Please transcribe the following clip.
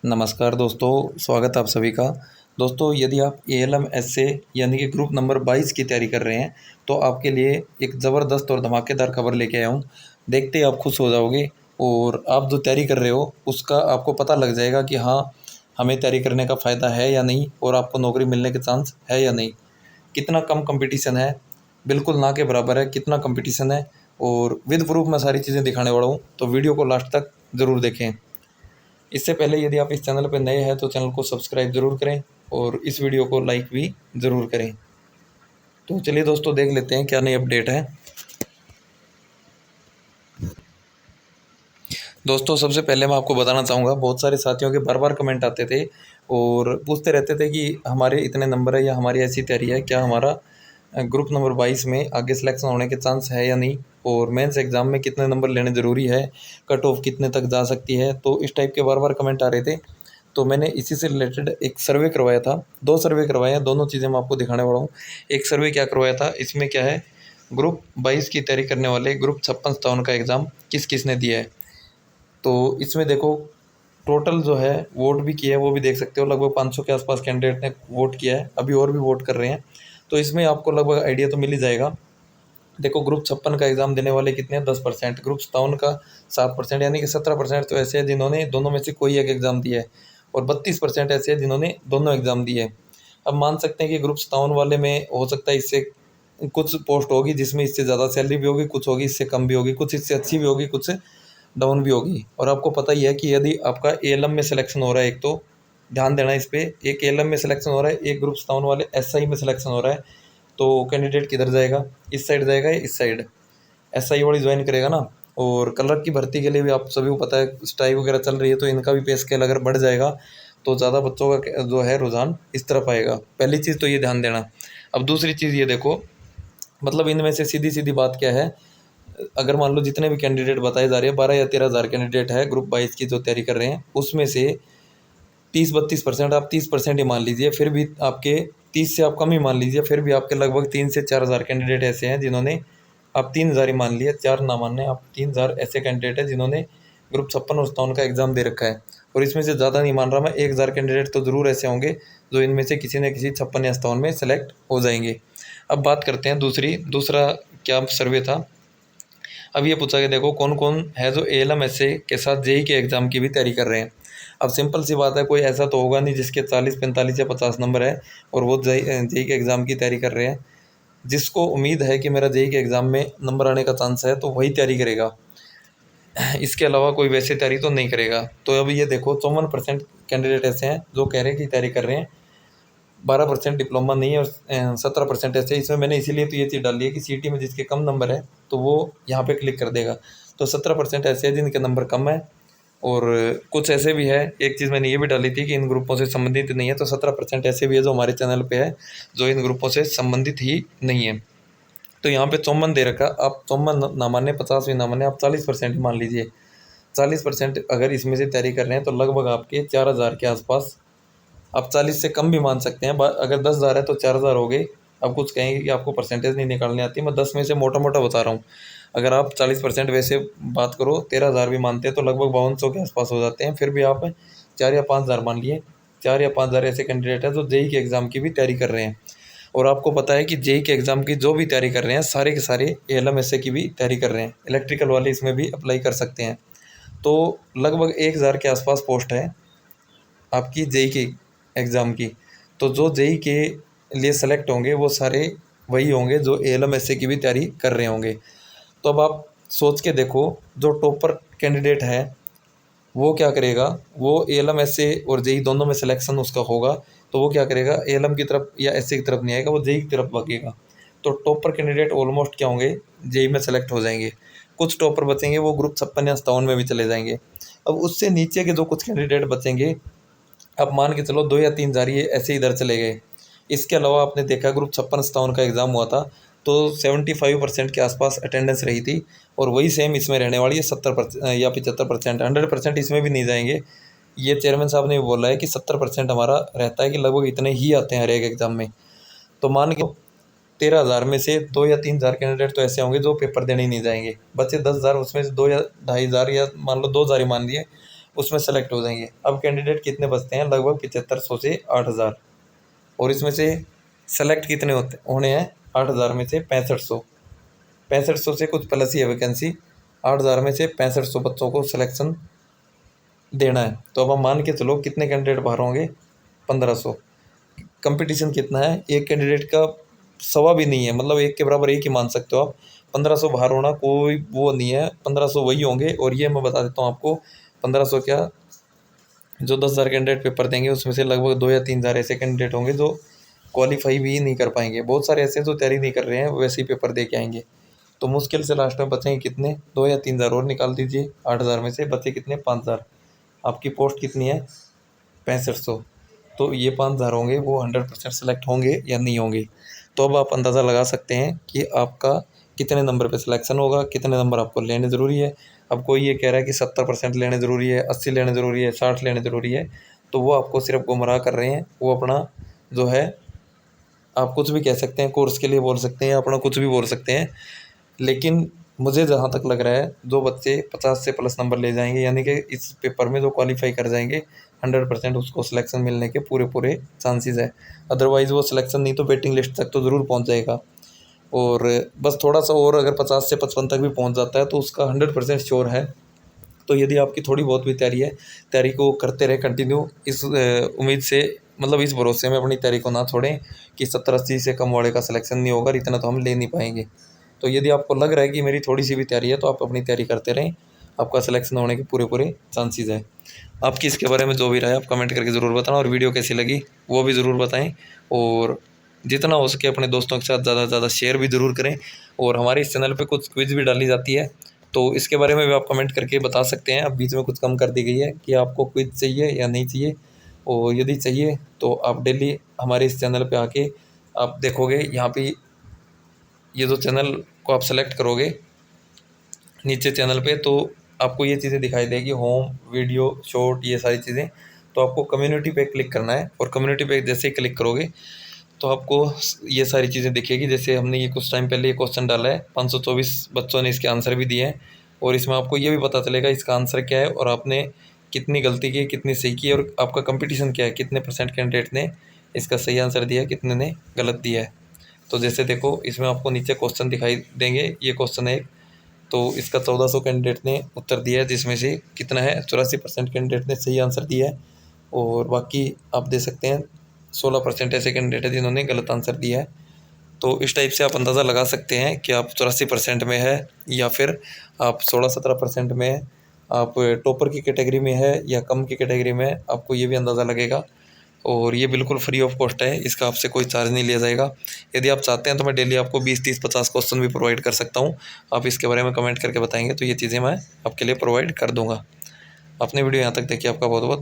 नमस्कार दोस्तों, स्वागत है आप सभी का। दोस्तों, यदि आप एएलएम एसए यानी कि ग्रुप नंबर 22 की तैयारी कर रहे हैं, तो आपके लिए एक ज़बरदस्त और धमाकेदार खबर लेके आया हूँ। देखते ही आप खुश हो जाओगे और आप जो तैयारी कर रहे हो, उसका आपको पता लग जाएगा कि हाँ, हमें तैयारी करने का फ़ायदा है या नहीं और आपको नौकरी मिलने के चांस है या नहीं। कितना कम कॉम्पिटिशन है, बिल्कुल ना के बराबर है, कितना कॉम्पिटिशन है और विद प्रूफ मैं सारी चीज़ें दिखाने वाला हूँ, तो वीडियो को लास्ट तक ज़रूर देखें। इससे पहले यदि आप इस चैनल पर नए हैं तो चैनल को सब्सक्राइब ज़रूर करें और इस वीडियो को लाइक भी ज़रूर करें। तो चलिए दोस्तों, देख लेते हैं क्या नई अपडेट है। दोस्तों, सबसे पहले मैं आपको बताना चाहूँगा, बहुत सारे साथियों के बार बार कमेंट आते थे और पूछते रहते थे कि हमारे इतने नंबर है या हमारी ऐसी तैयारी है, क्या हमारा ग्रुप नंबर 22 में आगे सिलेक्शन होने के चांस है या नहीं, और मेंस एग्ज़ाम में कितने नंबर लेने ज़रूरी है, कट ऑफ कितने तक जा सकती है। तो इस टाइप के बार बार कमेंट आ रहे थे, तो मैंने इसी से रिलेटेड एक सर्वे करवाया था। 2 सर्वे करवाए हैं, दोनों चीज़ें मैं आपको दिखाने वाला हूँ। एक सर्वे क्या करवाया था, इसमें क्या है, ग्रुप 22 की तैयारी करने वाले ग्रुप 56-57 का एग्ज़ाम किस ने दिया है। तो इसमें देखो, टोटल जो है वोट भी किया है, वो भी देख सकते हो। लगभग 500 के आसपास कैंडिडेट ने वोट किया है, अभी और भी वोट कर रहे हैं। तो इसमें आपको लगभग आइडिया तो मिल ही जाएगा। देखो, ग्रुप 56 का एग्ज़ाम देने वाले कितने हैं, 10%। ग्रुप 57 का 7%, यानी कि 17% तो ऐसे हैं जिन्होंने दोनों में से कोई एक एग्ज़ाम दिया है, और 32% ऐसे हैं जिन्होंने दोनों एग्ज़ाम दिए हैं। अब मान सकते हैं कि ग्रुप 57 वाले में हो सकता है इससे कुछ पोस्ट होगी जिसमें इससे ज़्यादा सैलरी भी होगी, कुछ होगी इससे कम भी होगी, कुछ इससे अच्छी भी होगी, कुछ डाउन भी होगी। और आपको पता ही है कि यदि आपका एएलएम में सिलेक्शन हो रहा है, एक तो ध्यान देना इस पे, एक एएलएम में सिलेक्शन हो रहा है, एक ग्रुप 57 वाले एसआई में सिलेक्शन हो रहा है, तो कैंडिडेट किधर जाएगा, इस साइड जाएगा या इस साइड। एसआई वाली ज्वाइन करेगा ना। और क्लर्क की भर्ती के लिए भी आप सभी को पता है, स्ट्राइक वगैरह चल रही है, तो इनका भी पे स्केल अगर बढ़ जाएगा तो ज़्यादा बच्चों का जो है रुझान इस तरफ आएगा। पहली चीज़ तो ये ध्यान देना। अब दूसरी चीज़ ये देखो, मतलब इनमें से सीधी सीधी बात क्या है, अगर मान लो जितने भी कैंडिडेट बताए जा रहे हैं, 12 या 13 हज़ार कैंडिडेट है ग्रुप 22 की जो तैयारी कर रहे हैं, उसमें से 30-32%, आप 30% ही मान लीजिए, फिर भी आपके 30 से आप कम ही मान लीजिए, फिर भी आपके लगभग 3 से 4 हज़ार कैंडिडेट ऐसे हैं जिन्होंने, आप 3 हज़ार ही मान लिए, 4 ना मानने, आप 3 हज़ार ऐसे कैंडिडेट हैं जिन्होंने ग्रुप 56 और 57 का एग्ज़ाम दे रखा है। और इसमें से ज़्यादा नहीं मान रहा मैं, 1 हज़ार कैंडिडेट तो ज़रूर ऐसे होंगे जो इनमें से किसी न किसी 56 या 57 में सेलेक्ट हो जाएंगे। अब बात करते हैं दूसरा क्या सर्वे था। अब ये पूछा कि देखो, कौन कौन है जो एएलएम एसए के साथ जेई के एग्ज़ाम की भी तैयारी कर रहे हैं। अब सिंपल सी बात है, कोई ऐसा तो होगा नहीं जिसके 40, 45 या 50 नंबर है और वो जेई के एग्ज़ाम की तैयारी कर रहे हैं। जिसको उम्मीद है कि मेरा जेई के एग्ज़ाम में नंबर आने का चांस है, तो वही तैयारी करेगा। इसके अलावा कोई वैसे तैयारी तो नहीं करेगा। तो अब ये देखो, 54% कैंडिडेट ऐसे हैं जो कह रहे हैं कि तैयारी कर रहे हैं, 12% डिप्लोमा नहीं है और 17% ऐसे। इसमें मैंने इसीलिए तो ये चीज़ डाली है कि सीटी में जिसके कम नंबर है तो वो यहाँ पे क्लिक कर देगा। तो 17% ऐसे हैं जिनके नंबर कम है, और कुछ ऐसे भी है, एक चीज़ मैंने ये भी डाली थी कि इन ग्रुपों से संबंधित नहीं है, तो 17% ऐसे भी है जो हमारे चैनल पे है जो इन ग्रुपों से संबंधित ही नहीं है। तो यहाँ पे 54 दे रखा, आप 54 ना माने, 50 भी ना माने, आप 40% ही मान लीजिए। 40% अगर इसमें से तैयारी कर रहे हैं तो लगभग आपके 4 हज़ार के आसपास, आप 40 से कम भी मान सकते हैं। अगर 10 हज़ार है तो 4 हज़ार हो गए। अब कुछ कहेंगे कि आपको परसेंटेज नहीं निकालनी आती, मैं 10 में से मोटा मोटा बता रहा हूँ। अगर आप 40% वैसे बात करो, 13 हज़ार भी मानते हैं तो लगभग 5200 के आसपास हो जाते हैं। फिर भी आप 4 या 5 हज़ार मान लिए, 4 या 5 हज़ार ऐसे कैंडिडेट हैं जो जेई के एग्ज़ाम की भी तैयारी कर रहे हैं। और आपको पता है कि जेई के एग्ज़ाम की जो भी तैयारी कर रहे हैं, सारे के सारे एएलएम एसए की भी तैयारी कर रहे हैं। इलेक्ट्रिकल वाले इसमें भी अप्लाई कर सकते हैं। तो लगभग 1 हज़ार के आसपास पोस्ट है आपकी जेई की एग्ज़ाम की। तो जो जेई के लिए सेलेक्ट होंगे वो सारे वही होंगे जो एएलएम एसए की भी तैयारी कर रहे होंगे। तो अब आप सोच के देखो, जो टॉपर कैंडिडेट है वो क्या करेगा, वो एएलएम एसए और जेई दोनों में सिलेक्शन उसका होगा, तो वो क्या करेगा, एएलएम की तरफ या एसए की तरफ नहीं आएगा, वो जेई की तरफ भागेगा। तो टॉपर कैंडिडेट ऑलमोस्ट क्या होंगे, जेई में सेलेक्ट हो जाएंगे। कुछ टॉपर बचेंगे, वो ग्रुप 56 या 57 में भी चले जाएंगे। अब उससे नीचे के जो कुछ कैंडिडेट बचेंगे, अब मान के चलो 2 या 3 हज़ार ये ऐसे इधर चले गए। इसके अलावा आपने देखा ग्रुप 56-57 का एग्ज़ाम हुआ था, तो 75% के आसपास अटेंडेंस रही थी, और वही सेम इसमें रहने वाली है, 70% या 75%। 100% इसमें भी नहीं जाएंगे। ये चेयरमैन साहब ने भी बोला है कि 70% हमारा रहता है, कि लगभग इतने ही आते हैं हर एक एग्ज़ाम में। तो मान के 13 हज़ार में से 2 या 3 हज़ार कैंडिडेट तो ऐसे होंगे जो पेपर देने ही नहीं जाएंगे। बचे 10 हज़ार, उसमें से 2 या ढाई हज़ार, या मान लो 2 हज़ार ही मान लिए, उसमें सेलेक्ट हो जाएंगे। अब कैंडिडेट कितने बचते हैं, लगभग 7500 से 8000, और इसमें से सेलेक्ट कितने होने हैं, 8000 में से 6500, 6500 से कुछ प्लस ही है वैकेंसी, 8000 में से 6500 बच्चों को सिलेक्शन देना है। तो अब हम मान के चलो कितने कैंडिडेट बाहर होंगे, 1500। कंपटीशन कितना है, एक कैंडिडेट का सवा भी नहीं है, मतलब एक के बराबर एक ही मान सकते हो आप। 1500 बाहर होना कोई वो नहीं है, 1500 वही होंगे। और ये मैं बता देता हूँ आपको, 1500 क्या, जो 10,000 कैंडिडेट पेपर देंगे उसमें से लगभग 2 या 3,000 ऐसे कैंडिडेट होंगे जो क्वालिफाई भी नहीं कर पाएंगे। बहुत सारे ऐसे जो तैयारी नहीं कर रहे हैं वैसे ही पेपर दे के आएंगे। तो मुश्किल से लास्ट में बचेंगे कितने, 2 या 3,000 और निकाल दीजिए, 8,000 में से बचे कितने, 5,000। आपकी पोस्ट कितनी है, 6500। तो ये 5,000 होंगे, वो 100% सेलेक्ट होंगे या नहीं होंगे। तो अब आप अंदाज़ा लगा सकते हैं कि आपका कितने नंबर पे सिलेक्शन होगा, कितने नंबर आपको लेने ज़रूरी है। अब कोई ये कह रहा है कि 70% लेने ज़रूरी है, 80 लेने ज़रूरी है, 60 लेने ज़रूरी है, तो वो आपको सिर्फ गुमराह कर रहे हैं। वो अपना जो है, आप कुछ भी कह सकते हैं, कोर्स के लिए बोल सकते हैं, अपना कुछ भी बोल सकते हैं। लेकिन मुझे जहाँ तक लग रहा है, जो बच्चे 50 से प्लस नंबर ले जाएंगे, यानी कि इस पेपर में जो क्वालिफाई कर जाएंगे, 100% उसको सिलेक्शन मिलने के पूरे पूरे चांसेस है। अदरवाइज़ वो सिलेक्शन नहीं तो वेटिंग लिस्ट तक तो ज़रूर पहुँच जाएगा। और बस थोड़ा सा और अगर 50 से 55 तक भी पहुँच जाता है तो उसका 100% श्योर है। तो यदि आपकी थोड़ी बहुत भी तैयारी है, तैयारी को करते रहे कंटिन्यू, इस उम्मीद से, मतलब इस भरोसे में अपनी तैयारी को ना छोड़ें कि 70-80 से कम वाले का सिलेक्शन नहीं होगा, इतना तो हम ले नहीं पाएंगे। तो यदि आपको लग रहा है कि मेरी थोड़ी सी भी तैयारी है, तो आप अपनी तैयारी करते रहें, आपका सिलेक्शन होने के पूरे पूरे चांसेस है। आपकी इसके बारे में जो भी राय है आप कमेंट करके ज़रूर बताना, और वीडियो कैसी लगी वो भी ज़रूर बताएं। और जितना हो सके अपने दोस्तों के साथ ज़्यादा से ज़्यादा शेयर भी ज़रूर करें। और हमारे इस चैनल पे कुछ क्विज़ भी डाली जाती है, तो इसके बारे में भी आप कमेंट करके बता सकते हैं। अब बीच में कुछ कम कर दी गई है कि आपको क्विज़ चाहिए या नहीं चाहिए, और यदि चाहिए तो आप डेली हमारे इस चैनल पे आके आप देखोगे, यहाँ पे ये जो चैनल को आप सेलेक्ट करोगे नीचे चैनल पे, तो आपको ये चीज़ें दिखाई देगी, होम, वीडियो, शॉर्ट, ये सारी चीज़ें। तो आपको कम्युनिटी पे क्लिक करना है, और कम्युनिटी पे जैसे ही क्लिक करोगे तो आपको ये सारी चीज़ें दिखेगी। जैसे हमने ये कुछ टाइम पहले ये क्वेश्चन डाला है, 524 बच्चों ने इसके आंसर भी दिए हैं, और इसमें आपको ये भी पता चलेगा इसका आंसर क्या है, और आपने कितनी गलती की, कितनी सही की, और आपका कंपटीशन क्या है, कितने % कैंडिडेट ने इसका सही आंसर दिया है, कितने ने गलत दिया है। तो जैसे देखो, इसमें आपको नीचे क्वेश्चन दिखाई देंगे, ये क्वेश्चन है, तो इसका 1400 कैंडिडेट ने उत्तर दिया है, जिसमें से कितना है, 84% कैंडिडेट ने सही आंसर दिया है, और बाकी आप दे सकते हैं 16% ऐसे कैंडिडेट हैं जिन्होंने गलत आंसर दिया है। तो इस टाइप से आप अंदाज़ा लगा सकते हैं कि आप 84% में है, या फिर आप 16-17% में है, आप टॉपर की कैटेगरी में है या कम की कैटेगरी में है, आपको ये भी अंदाज़ा लगेगा। और ये बिल्कुल फ्री ऑफ कॉस्ट है, इसका आपसे कोई चार्ज नहीं लिया जाएगा। यदि आप चाहते हैं तो मैं डेली आपको 20, 30, 50 क्वेश्चन भी प्रोवाइड कर सकता हूँ। आप इसके बारे में कमेंट करके बताएंगे तो ये चीज़ें मैं आपके लिए प्रोवाइड कर दूँगा। आपने वीडियो यहाँ तक देखी, आपका बहुत बहुत